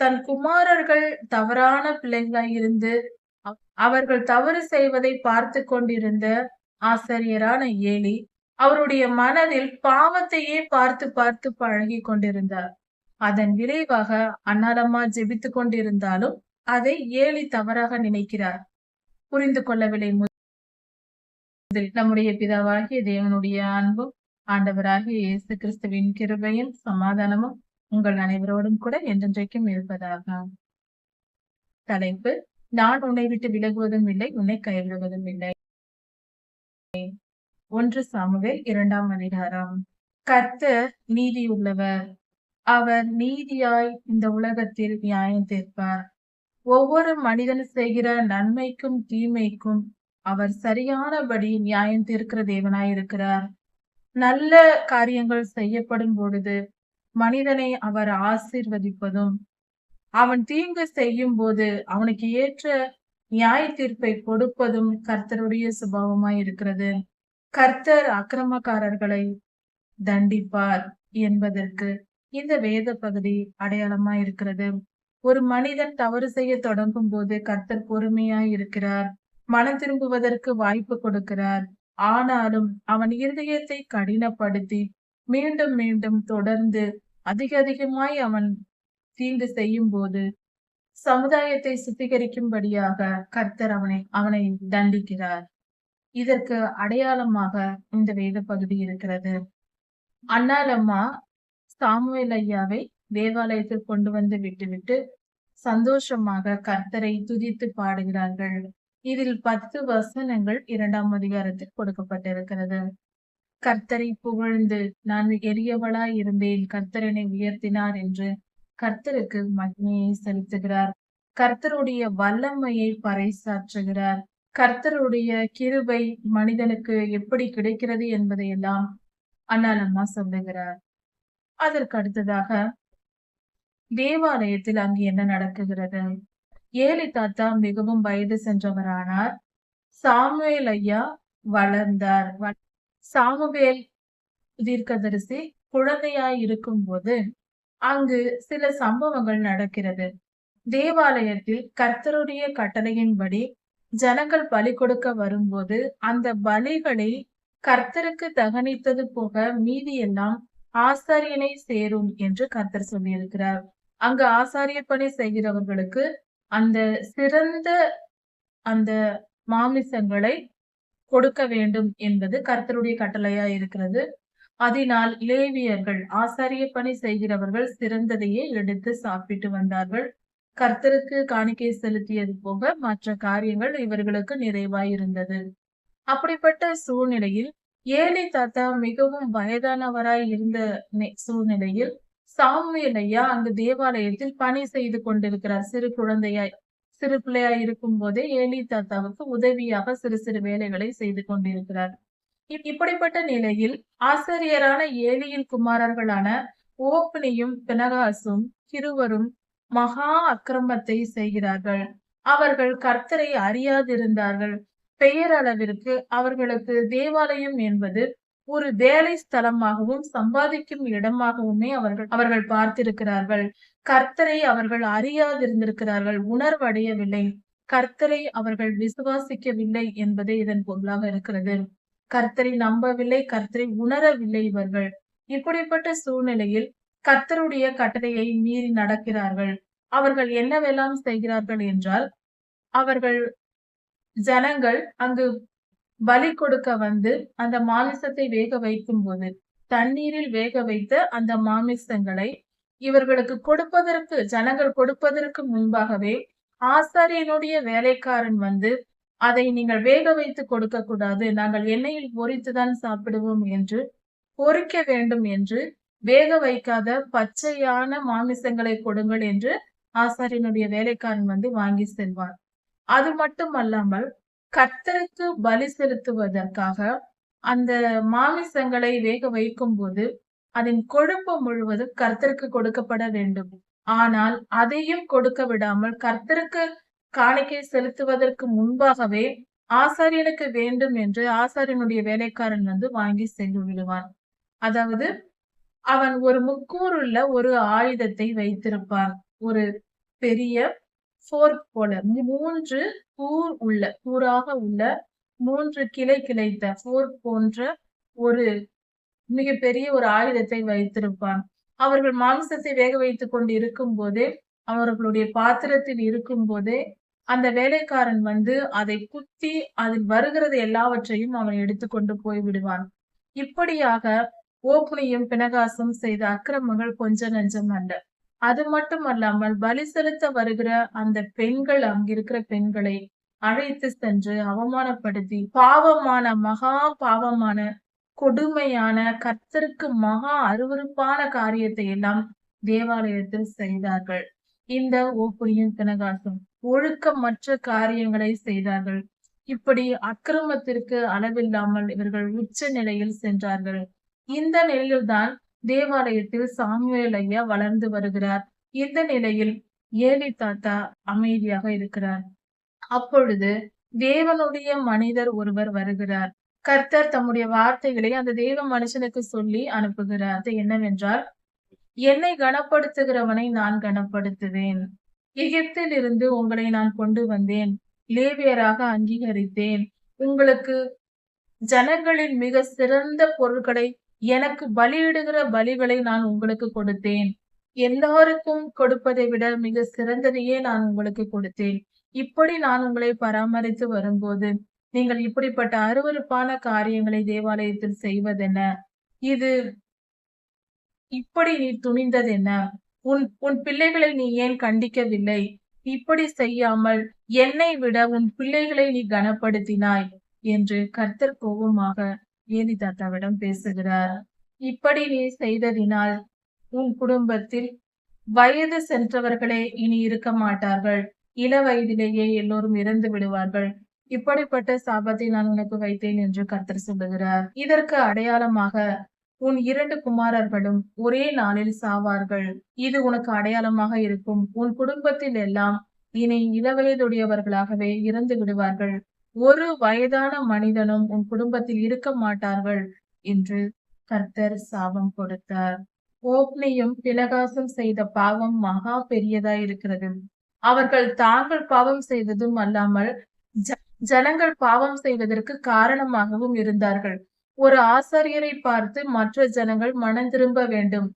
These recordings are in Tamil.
தன் குமாரர்கள் தவறான பிள்ளைகளாய் இருந்து அவர்கள் தவறு செய்வதை பார்த்து கொண்டிருந்த ஆசாரியரான ஏலி அவருடைய மனதில் பாவத்தையே பார்த்து பார்த்து பழகி கொண்டிருந்தார். அதன் விளைவாக அன்னாரம்மா ஜெபித்துக் கொண்டிருந்தாலும் அதை ஏலி தவறாக நினைக்கிறார். புரிந்து கொள்ளவில்லை. நம்முடைய பிதாவாகிய தேவனுடைய அன்பும் ஆண்டவராகிய இயேசு கிறிஸ்துவின் கிருபையும் சமாதானமும் உங்கள் அனைவரோடும் கூட என்றென்றைக்கும் இருப்பதாக. தலைப்பு: நான் உன்னை விட்டு விலகுவதும் இல்லை, உன்னை கைவிடுவதும் இல்லை. 1 சாமுவேல் 2ஆம் அதிகாரம். கர்த்தர் நீதியுள்ளவர், அவர் நீதியாய் இந்த உலகத்தில் நியாயம் தீர்ப்பார். ஒவ்வொரு மனிதன் செய்கிற நன்மைக்கும் தீமைக்கும் அவர் சரியானபடி நியாயம் தீர்க்கிற தேவனாயிருக்கிறார். நல்ல காரியங்கள் செய்யப்படும் பொழுது மனிதனை அவர் ஆசீர்வதிப்பதும், அவன் தீங்கு செய்யும் போது அவனுக்கு ஏற்ற நியாய தீர்ப்பை கொடுப்பதும் கர்த்தருடைய சுபாவமாய் இருக்கிறது. கர்த்தர் அக்கிரமக்காரர்களை தண்டிப்பார் என்பதற்கு இந்த வேத பகுதி அடையாளமாய் இருக்கிறது. ஒரு மனிதன் தவறு செய்ய தொடங்கும் போது கர்த்தர் பொறுமையாய் இருக்கிறார், மனம் திரும்புவதற்கு வாய்ப்பு கொடுக்கிறார். ஆனாலும் அவன் இருதயத்தை கடினப்படுத்தி மீண்டும் மீண்டும் தொடர்ந்து அதிகமாய் அவன் தீங்கு செய்யும் போது சமுதாயத்தை சுத்திகரிக்கும்படியாக கர்த்தர் அவனை தண்டிக்கிறார். இதற்கு அடையாளமாக இந்த வேத பகுதி இருக்கிறது. அன்னாளம்மா சாமுவேல் ஐயாவை தேவாலயத்தில் கொண்டு வந்து விட்டுவிட்டு சந்தோஷமாக கர்த்தரை துதித்து பாடுகிறார்கள். இதில் 10 வசனங்கள் 2ஆம் அதிகாரத்தில் கொடுக்கப்பட்டிருக்கிறது. கர்த்தரை புகழ்ந்து, நான் எளியவளாய் இருந்தேன், கர்த்தர் என்னை உயர்த்தினார் என்று கர்த்தருக்கு மகிமையை செலுத்துகிறார். கர்த்தருடைய வல்லமையை பறைசாற்றுகிறார். கர்த்தருடைய கிருபை மனிதனுக்கு எப்படி கிடைக்கிறது என்பதையெல்லாம் அன்னாளம்மா சொல்லுகிறார். அதற்கு அடுத்ததாக தேவாலயத்தில் அங்கு என்ன நடக்குகிறது? ஏலி தாத்தா மிகவும் வயது சென்றவரானார். சாமுவேல் ஐயா வளர்ந்தார். சாமுவேல் தீர்க்கதரிசி குழந்தையாய் இருக்கும் போது அங்கு சில சம்பவங்கள் நடக்கிறது. தேவாலயத்தில் கர்த்தருடைய கட்டளையின்படி ஜனங்கள் பலி கொடுக்க வரும்போது அந்த பலிகளில் கர்த்தருக்கு தகனித்தது போக மீதி எல்லாம் ஆசாரியனை சேரும் என்று கர்த்தர் சொல்லியிருக்கிறார். அங்கு ஆசாரிய பணி செய்கிறவர்களுக்கு அந்த சிறந்த அந்த மாமிசங்களை கொடுக்க வேண்டும் என்பது கர்த்தருடைய கட்டளையா இருக்கிறது. அதனால் லேவியர்கள், ஆசாரிய பணி செய்கிறவர்கள் சிறந்ததையே எடுத்து சாப்பிட்டு வந்தார்கள். கர்த்தருக்கு காணிக்கை செலுத்தியது போக மற்ற காரியங்கள் இவர்களுக்கு நிறைவாயிருந்தது. அப்படிப்பட்ட சூழ்நிலையில் ஏலி தாத்தா மிகவும் வயதானவராய் இருந்த சூழ்நிலையில் சாமுவேல் ஐயா அங்கு தேவாலயத்தில் பணி செய்து கொண்டிருக்கிறார். சிறு பிள்ளையாய் இருக்கும் போதே ஏலி தாத்தாவுக்கு உதவியாக சிறு சிறு வேலைகளை செய்து கொண்டிருக்கிறார். இப்படிப்பட்ட நிலையில் ஆசிரியரான ஏலியின் குமாரர்களான ஓப்னியும் பினகாசும் இருவரும் மகா அக்கிரமத்தை செய்கிறார்கள். அவர்கள் கர்த்தரை அறியாதிருந்தார்கள். பெயரளவிற்கு அவர்களுக்கு தேவாலயம் என்பது ஒரு வேலை ஸ்தலமாகவும் சம்பாதிக்கும் இடமாகவுமே அவர்கள் பார்த்திருக்கிறார்கள். கர்த்தரை அவர்கள் அறியாதிருந்திருக்கிறார்கள், உணர்வடையவில்லை. கர்த்தரை அவர்கள் விசுவாசிக்கவில்லை என்பதே இதன் பொருளாக இருக்கிறது. கர்த்தரை நம்பவில்லை, கர்த்தரை உணரவில்லை இவர்கள். இப்படிப்பட்ட சூழ்நிலையில் கர்த்தருடைய கட்டளையை மீறி நடக்கிறார்கள். அவர்கள் என்னவெல்லாம் செய்கிறார்கள் என்றால், அவர்கள் ஜனங்கள் அங்கு பலி கொடுக்க வந்து அந்த மாமிசத்தை வேக வைக்கும் போது தண்ணீரில் வேக வைத்த அந்த மாமிசங்களை இவர்களுக்கு கொடுப்பதற்கு, ஜனங்கள் கொடுப்பதற்கு முன்பாகவே ஆசாரியனுடைய வேலைக்காரன் வந்து, அதை நீங்கள் வேக வைத்து கொடுக்க கூடாது, நாங்கள் எண்ணெயில் பொரித்துதான் சாப்பிடுவோம் என்று, பொரிக்க வேண்டும் என்று, வேக வைக்காத பச்சையான மாமிசங்களை கொடுங்கள் என்று ஆசாரியனுடைய வேலைக்காரன் வந்து வாங்கி செல்வார். அது மட்டும் அல்லாமல் கர்த்தருக்கு பலி செலுத்துவதற்காக அந்த மாமிசங்களை வேக வைக்கும் போது அதன் கொழுப்பு முழுவதும் கர்த்தருக்கு கொடுக்கப்பட வேண்டும். ஆனால் அதையும் கொடுக்க விடாமல் கர்த்தருக்கு காணிக்கை செலுத்துவதற்கு முன்பாகவே ஆசாரியனுக்கு வேண்டும் என்று ஆசாரியனுடைய வேலைக்காரன் வந்து வாங்கி சென்று விடுவான். அதாவது அவன் ஒரு முக்கூறுள்ள ஒரு ஆயுதத்தை வைத்திருப்பான். ஒரு பெரிய ஃபோர்க் போல 3 கூராக உள்ள 3 கிளை கிளைத்த ஃபோர்க் போன்ற ஒரு மிகப்பெரிய ஒரு ஆயுதத்தை வைத்திருப்பான். அவர்கள் மாமிசத்தை வேக வைத்துக் கொண்டு இருக்கும்போதே, அவர்களுடைய பாத்திரத்தில் இருக்கும்போதே, அந்த வேலைக்காரன் வந்து அதை குத்தி அதில் வருகிறது எல்லாவற்றையும் அவன் எடுத்துக்கொண்டு போய் விடுவான். இப்படியாக ஓப்னியும் பினகாசும் செய்த அக்கிரமங்கள் கொஞ்சம் நஞ்சம் அல்ல. அது மட்டுமல்லாமல் பலி செலுத்த வருகிற அந்த பெண்கள் அங்கிருக்கிற பெண்களை அழைத்து சென்று அவமானப்படுத்தி பாவமான மகா பாவமான கொடுமையான கர்த்தருக்கு மகா அருவருப்பான காரியத்தை எல்லாம் தேவாலயத்தில் செய்தார்கள். இந்த ஓப்பனியும் பினகாசும் ஒழுக்கமற்ற காரியங்களை செய்தார்கள். இப்படி அக்கிரமத்திற்கு அளவில்லாமல் இவர்கள் உச்ச நிலையில் சென்றார்கள். இந்த நிலையில்தான் தேவாலயத்தில் சாமுவேல் ஐயா வளர்ந்து வருகிறார். இந்த நிலையில் ஏலி தாத்தா அமைதியாக இருக்கிறார். அப்பொழுது தேவனுடைய மனிதர் ஒருவர் வருகிறார். கர்த்தர் தம்முடைய வார்த்தைகளை அந்த தேவ மனுஷனுக்கு சொல்லி அனுப்புகிறார். அது என்னவென்றால், என்னை கனப்படுத்துகிறவனை நான் கனப்படுத்துவேன். எகிப்தில் இருந்து உங்களை நான் கொண்டு வந்தேன். லேவியராக அங்கீகரித்தேன். உங்களுக்கு ஜனங்களின் மிக சிறந்த பொருட்களை எனக்கு பலியிடுகிற பலிகளை நான் உங்களுக்கு கொடுத்தேன். எல்லாருக்கும் கொடுப்பதை விட மிக சிறந்ததையே நான் உங்களுக்கு கொடுத்தேன். இப்படி நான் உங்களை பராமரித்து வரும்போது நீங்கள் இப்படிப்பட்ட அருவருப்பான காரியங்களை தேவாலயத்தில் செய்வதென்ன? இது இப்படி நீ துணிந்ததென்ன? உன் பிள்ளைகளை நீ ஏன் கண்டிக்கவில்லை? இப்படி செய்யாமல் என்னை விட உன் பிள்ளைகளை நீ கனப்படுத்தினாய் என்று கர்த்தர் கோபமாக ஏலி தாத்தாவிடம் பேசுகிறார். இப்படி நீ செய்ததினால் உன் குடும்பத்தில் வயது சென்றவர்களே இனி இருக்க மாட்டார்கள். இள வயதிலேயே எல்லோரும் இறந்து விடுவார்கள். இப்படிப்பட்ட சாபத்தை நான் உனக்கு வைத்தேன் என்று கர்த்தர் சொல்லுகிறார். இதற்கு அடையாளமாக உன் 2 குமாரர்களும் ஒரே நாளில் சாவார்கள். இது உனக்கு அடையாளமாக இருக்கும். உன் குடும்பத்தில் எல்லாம் இனி இளவயதுடையவர்களாகவே இறந்து விடுவார்கள். ஒரு வயதான மனிதனும் உன் குடும்பத்தில் இருக்க மாட்டார்கள் என்று கர்த்தர் சாபம் கொடுத்தார். ஓப்னியும் பினகாசும் செய்த பாவம் மகா பெரியதாய் இருக்கிறது. அவர்கள் தாங்கள் பாவம் செய்ததும் அல்லாமல் ஜனங்கள் பாவம் செய்வதற்கு காரணமாகவும் இருந்தார்கள். ஒரு ஆசாரியரை பார்த்து மற்ற ஜனங்கள் மனம் திரும்ப வேண்டும்.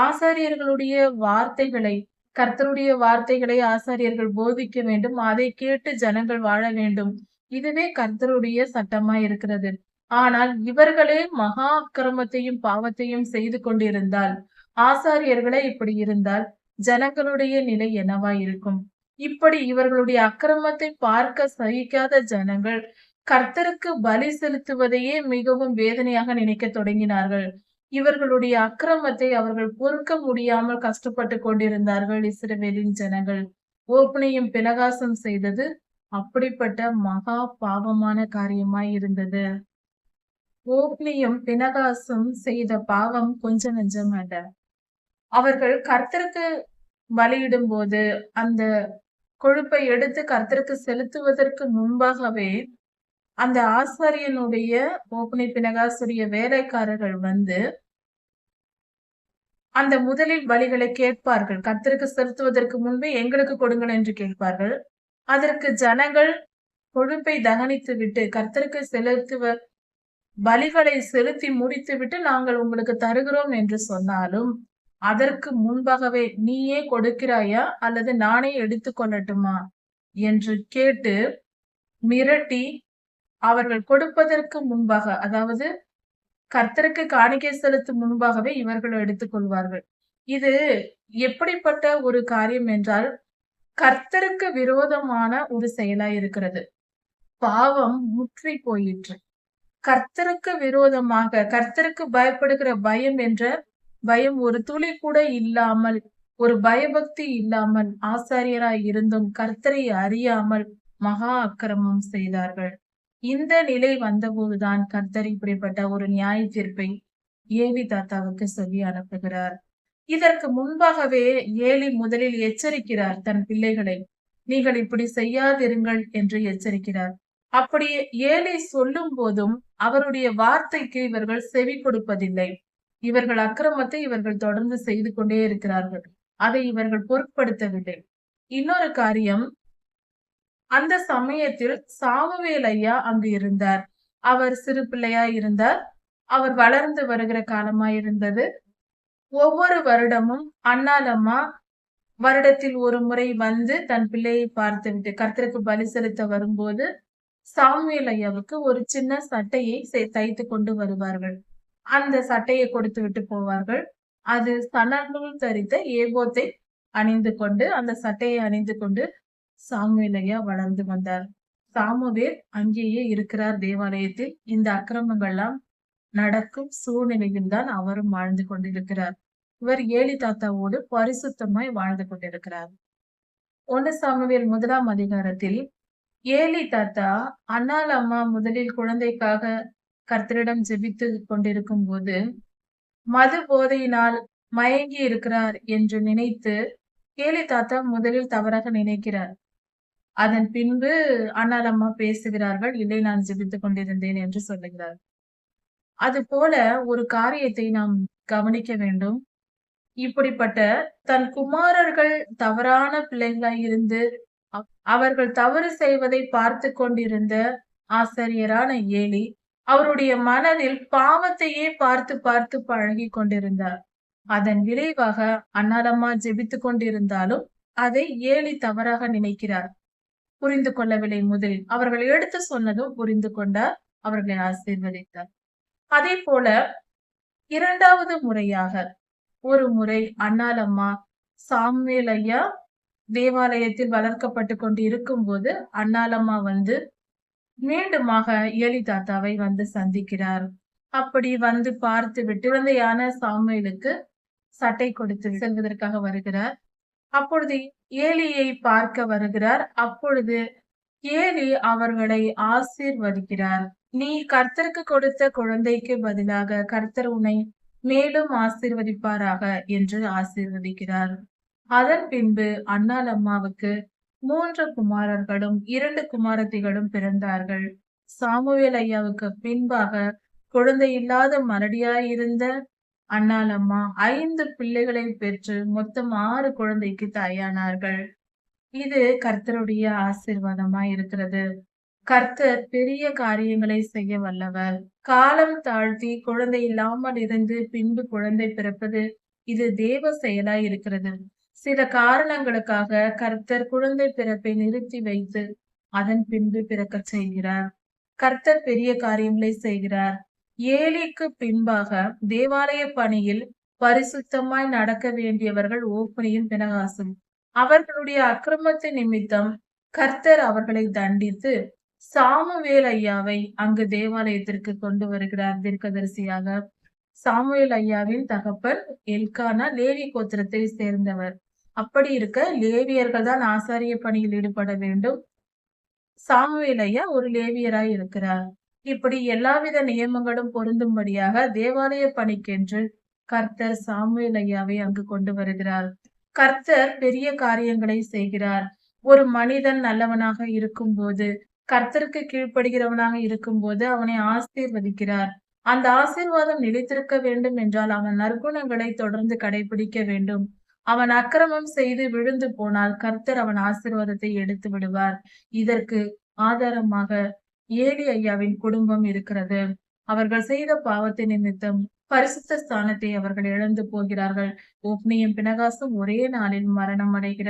ஆசாரியர்களுடைய வார்த்தைகளை கர்த்தருடைய வார்த்தைகளை ஆசாரியர்கள் போதிக்க வேண்டும். அதை கேட்டு ஜனங்கள் வாழ வேண்டும். இதுவே கர்த்தருடைய சட்டமாய் இருக்கிறது. ஆனால் இவர்களே மகா அக்கிரமத்தையும் பாவத்தையும் செய்து கொண்டிருந்தால், ஆசாரியர்களே இப்படி இருந்தால் ஜனங்களுடைய நிலை என்னவாய் இருக்கும்? இப்படி இவர்களுடைய அக்கிரமத்தை பார்க்க சகிக்காத ஜனங்கள் கர்த்தருக்கு பலி செலுத்துவதையே மிகவும் வேதனையாக நினைக்க தொடங்கினார்கள். இவர்களுடைய அக்கிரமத்தை அவர்கள் பொறுக்க முடியாமல் கஷ்டப்பட்டு கொண்டிருந்தார்கள் இஸ்ரவேலின் ஜனங்கள். ஓப்னியும் பினகாசும் செய்தது அப்படிப்பட்ட மகா பாவமான காரியமாய் இருந்தது. ஓப்னியும் பினகாசும் செய்த பாவம் கொஞ்சம் நெஞ்சம் அல்ல. அவர்கள் கர்த்தருக்கு பலியிடும் போது அந்த கொழுப்பை எடுத்து கர்த்தருக்கு செலுத்துவதற்கு முன்பாகவே அந்த ஆசாரியனுடைய ஓப்னி பினகாசுடைய வேலைக்காரர்கள் வந்து அந்த முதலில் பலிகளை கேட்பார்கள். கர்த்தருக்கு செலுத்துவதற்கு முன்பே எங்களுக்கு கொடுங்கள் என்று கேட்பார்கள். அதற்கு ஜனங்கள் கொழுப்பை தகனித்து விட்டு கர்த்தருக்கு செலுத்துவ பலிகளை செலுத்தி முடித்துவிட்டு நாங்கள் உங்களுக்கு தருகிறோம் என்று சொன்னாலும் அதற்கு முன்பாகவே நீயே கொடுக்கிறாயா அல்லது நானே எடுத்துக்கொள்ளட்டுமா என்று கேட்டு மிரட்டி அவர்கள் கொடுப்பதற்கு முன்பாக, அதாவது கர்த்தருக்கு காணிக்கை செலுத்தும் முன்பாகவே இவர்கள் எடுத்துக்கொள்வார்கள். இது எப்படிப்பட்ட ஒரு காரியம் என்றால் கர்த்தருக்கு விரோதமான ஒரு செயலாய் இருக்கிறது. பாவம் முற்றி போயிற்று. கர்த்தருக்கு விரோதமாக கர்த்தருக்கு பயப்படுகிற பயம் என்ற பயம் ஒரு துளி கூட இல்லாமல், ஒரு பயபக்தி இல்லாமல் ஆசாரியராய் இருந்தும் கர்த்தரை அறியாமல் மகா அக்கிரமம் செய்தார்கள். இந்த நிலை வந்தபோதுதான் கர்த்தர் இப்படிப்பட்ட ஒரு நியாய தீர்ப்பை ஏலி தாத்தாவுக்கு சொல்லி அனுப்புகிறார். இதற்கு முன்பாகவே ஏலி முதலில் எச்சரிக்கிறார் தன் பிள்ளைகளை, நீங்கள் இப்படி செய்யாதிருங்கள் என்று எச்சரிக்கிறார். அப்படி ஏலி சொல்லும் போதும் அவருடைய வார்த்தைக்கு இவர்கள் செவி கொடுப்பதில்லை. இவர்கள் அக்கிரமத்தை இவர்கள் தொடர்ந்து செய்து கொண்டே இருக்கிறார்கள். அதை இவர்கள் பொருட்படுத்தவில்லை. இன்னொரு காரியம், அந்த சமயத்தில் சாமுவேல் ஐயா அங்கு இருந்தார். அவர் சிறு பிள்ளையா இருந்தார். அவர் வளர்ந்து வருகிற காலமா இருந்தது. ஒவ்வொரு வருடமும் அன்னாள் அம்மா வருடத்தில் ஒரு முறை வந்து தன் பிள்ளையை பார்த்துவிட்டு கர்த்தருக்கு பலி செலுத்த வரும்போது, சாமுவேல் ஐயாவுக்கு ஒரு சின்ன சட்டையை தைத்து கொண்டு வருவார்கள். அந்த சட்டையை கொடுத்து விட்டு போவார்கள். அது சணநூல் தரித்த ஏபோத்தை அணிந்து கொண்டு, அந்த சட்டையை அணிந்து கொண்டு சாமுவேல் ஐயா வளர்ந்து வந்தார். சாமுவேல் அங்கேயே இருக்கிறார் தேவாலயத்தில். இந்த அக்கிரமங்கள்லாம் நடக்கும் சூழ்நிலையில் தான் அவரும் வாழ்ந்து கொண்டிருக்கிறார். இவர் ஏலி தாத்தாவோடு பரிசுத்தமாய் வாழ்ந்து கொண்டிருக்கிறார். 1 சாமுவேல் 1ஆம் அதிகாரத்தில் ஏலி தாத்தா அன்னாள் அம்மா முதலில் குழந்தைக்காக கர்த்தரிடம் ஜெபித்து கொண்டிருக்கும் போது மது போதையினால் மயங்கி இருக்கிறார் என்று நினைத்து ஏலி தாத்தா முதலில் தவறாக நினைக்கிறார். அதன் பின்பு அன்னாள் அம்மா பேசுகிறார்கள், இல்லை நான் ஜெபித்துக் கொண்டிருந்தேன் என்று சொல்லுகிறார். அது போல ஒரு காரியத்தை நாம் கவனிக்க வேண்டும். இப்படிப்பட்ட தன் குமாரர்கள் தவறான பிள்ளைகளாய் இருந்து அவர்கள் தவறு செய்வதை பார்த்து கொண்டிருந்த ஆசாரியரான ஏலி அவருடைய மனதில் பாவத்தையே பார்த்து பார்த்து பழகி கொண்டிருந்தார். அதன் விளைவாக அன்னாளம்மா ஜெபித்துக் கொண்டிருந்தாலும் அதை ஏலி தவறாக நினைக்கிறார். புரிந்து கொள்ளவில்லை. முதலில் அவர்கள் எடுத்து சொன்னதும் புரிந்து கொண்டார், அவர்களை ஆசீர்வதித்தார். அதே போல 2வது முறையாக ஒரு முறை அன்னாள் அம்மா சாமுவேல் ஐயா தேவாலயத்தில் வளர்க்கப்பட்டு கொண்டு இருக்கும்போது அன்னாள் அம்மா வந்து மீண்டுமாக ஏலி தாத்தாவை வந்து சந்திக்கிறார். அப்படி வந்து பார்த்து விட்டு குழந்தையான சாமுவேலுக்கு சட்டை கொடுத்து செல்வதற்காக வருகிறார். அப்பொழுது ஏலியை பார்க்க வருகிறார். அப்பொழுது ஏலி அவர்களை ஆசீர்வதிக்கிறார். நீ கர்த்தருக்கு கொடுத்த குழந்தைக்கு பதிலாக கர்த்தர் உன்னை மேலும் ஆசீர்வதிப்பாராக என்று ஆசீர்வதிக்கிறார். அதன் பின்பு அன்னாள் அம்மாவுக்கு 3 குமாரர்களும் 2 குமாரத்திகளும் பிறந்தார்கள். சாமுவேல் ஐயாவுக்கு பின்பாக குழந்தை இல்லாத மலடியாயிருந்த அன்னாள் அம்மா 5 பிள்ளைகளை பெற்று மொத்தம் 6 குழந்தைக்கு தாயானார்கள். இது கர்த்தருடைய ஆசீர்வாதமாய் இருக்கிறது. கர்த்தர் பெரிய காரியங்களை செய்ய வல்லவர். காலம் தாழ்த்தி குழந்தை இல்லாமல் இருந்து பின்பு குழந்தை பிறப்பது இது தேவ செயலாய் இருக்கிறது. சில காரணங்களுக்காக கர்த்தர் குழந்தை பிறப்பை நிறுத்தி வைத்து அதன் பின்பு பிறக்க செய்கிறார். கர்த்தர் பெரிய காரியங்களை செய்கிறார். ஏலிக்கு பின்பாக தேவாலய பணியில் பரிசுத்தமாய் நடக்க வேண்டியவர்கள் ஓப்னியும் பினகாசும். அவர்களுடைய அக்கிரமத்தின் நிமித்தம் கர்த்தர் அவர்களை தண்டித்து சாமுவேல் ஐயாவை அங்கு தேவாலயத்திற்கு கொண்டு வருகிறார் தீர்க்கதரிசியாக. சாமுவேல் ஐயாவின் தகப்பன் எல்கானா லேவி கோத்திரத்தை சேர்ந்தவர். அப்படி இருக்க லேவியர்கள் தான் ஆசாரிய பணியில் ஈடுபட வேண்டும். சாமுவேல் ஐயா ஒரு லேவியராய் இருக்கிறார். இப்படி எல்லாவித நியமங்களும் பொருந்தும்படியாக தேவாலய பணிக்கென்று கர்த்தர் சாமுவேல் ஐயாவை அங்கு கொண்டு வருகிறார். கர்த்தர் பெரிய காரியங்களை செய்கிறார். ஒரு மனிதன் நல்லவனாக இருக்கும்போது, கர்த்தருக்கு கீழ்ப்படுகிறவனாக இருக்கும்போது அவனை ஆசீர்வதிக்கிறார். அந்த ஆசீர்வாதம் நிலைத்திருக்க வேண்டும் என்றால் அவன் நற்குணங்களை தொடர்ந்து கடைபிடிக்க வேண்டும். அவன் அக்கிரமம் செய்து விழுந்து போனால் கர்த்தர் அவன் ஆசீர்வாதத்தை எடுத்து விடுவார். இதற்கு ஆதாரமாக ஏலி ஐயாவின் குடும்பம் இருக்கிறது. அவர்கள் செய்த பாவத்தின் நிமித்தம் பரிசுத்த ஸ்தானத்தை அவர்கள் இழந்து போகிறார்கள். ஓப்னியும் பினகாசும் ஒரே நாளில் மரணம் அடைகிற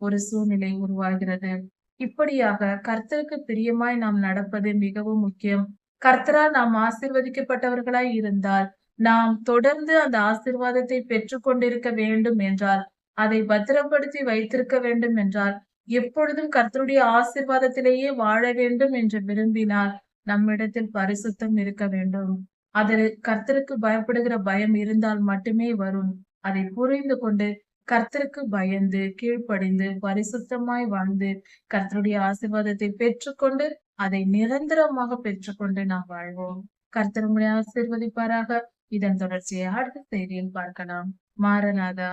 ஒரு சூழ்நிலை உருவாகிறது. இப்படியாக கர்த்தருக்கு பிரியமாய் நாம் நடப்பது மிகவும் முக்கியம். கர்த்தரால் நாம் ஆசீர்வதிக்கப்பட்டவர்களாய் இருந்தால் நாம் தொடர்ந்து அந்த ஆசீர்வாதத்தை பெற்று கொண்டிருக்க வேண்டும் என்றால், அதை பத்திரப்படுத்தி வைத்திருக்க வேண்டும் என்றால், எப்பொழுதும் கர்த்தருடைய ஆசீர்வாதத்திலேயே வாழ வேண்டும் என்று விரும்பினால் நம்மிடத்தில் பரிசுத்தம் இருக்க வேண்டும். அதில் கர்த்தருக்கு பயப்படுகிற பயம் இருந்தால் மட்டுமே வரும். அதை புரிந்து கொண்டு கர்த்தருக்கு பயந்து கீழ்ப்படிந்து பரிசுத்தமாய் வாழ்ந்து கர்த்தருடைய ஆசீர்வாதத்தை பெற்றுக்கொண்டு அதை நிரந்தரமாக பெற்றுக்கொண்டு நாம் வாழ்வோம். கர்த்தர் உங்களை ஆசீர்வதிப்பாராக. இதன் தொடர்ச்சியை அடுத்த செய்தியில் பார்க்கலாம். மாரநாதா.